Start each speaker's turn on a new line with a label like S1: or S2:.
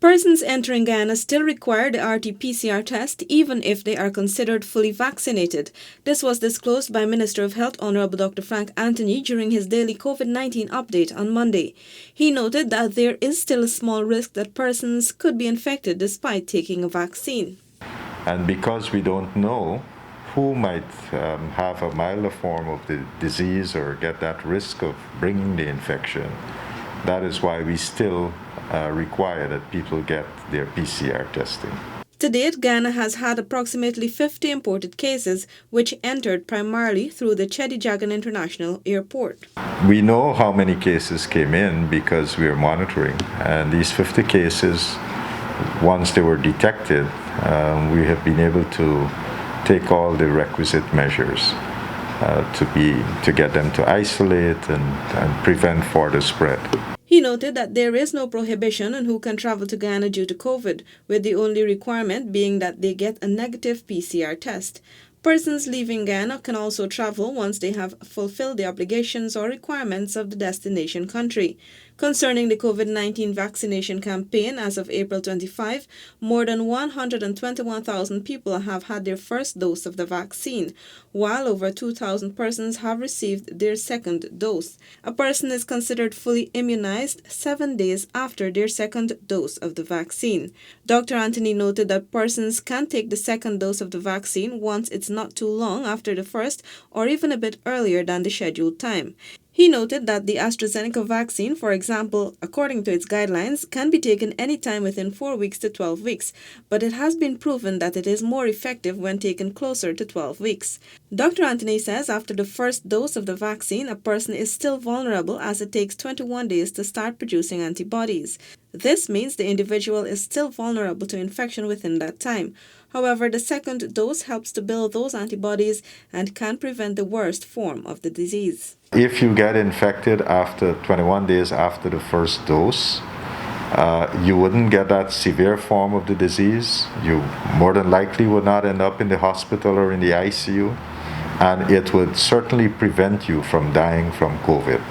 S1: Persons entering Guyana still require the RT-PCR test even if they are considered fully vaccinated. This was disclosed by Minister of Health Honorable Dr. Frank Anthony during his daily COVID-19 update on Monday. He noted that there is still a small risk that persons could be infected despite taking a vaccine.
S2: And because we don't know who might have a milder form of the disease or get that risk of bringing the infection, that is why we still require that people get their PCR testing.
S1: To date, Guyana has had approximately 50 imported cases, which entered primarily through the Chedijagan International Airport.
S2: We know how many cases came in because we are monitoring, and these 50 cases, once they were detected, we have been able to take all the requisite measures to get them to isolate and prevent further spread.
S1: He noted that there is no prohibition on who can travel to Guyana due to COVID, with the only requirement being that they get a negative PCR test. Persons leaving Guyana can also travel once they have fulfilled the obligations or requirements of the destination country. Concerning the COVID-19 vaccination campaign, as of April 25, more than 121,000 people have had their first dose of the vaccine, while over 2,000 persons have received their second dose. A person is considered fully immunized 7 days after their second dose of the vaccine. Dr. Anthony noted that persons can take the second dose of the vaccine once it's not too long after the first or even a bit earlier than the scheduled time. He noted that the AstraZeneca vaccine, for example, according to its guidelines, can be taken anytime within 4 weeks to 12 weeks, but it has been proven that it is more effective when taken closer to 12 weeks. Dr. Anthony says after the first dose of the vaccine, a person is still vulnerable as it takes 21 days to start producing antibodies. This means the individual is still vulnerable to infection within that time. However, the second dose helps to build those antibodies and can prevent the worst form of the disease.
S2: If you get infected after 21 days after the first dose, you wouldn't get that severe form of the disease. You more than likely would not end up in the hospital or in the ICU, and it would certainly prevent you from dying from COVID.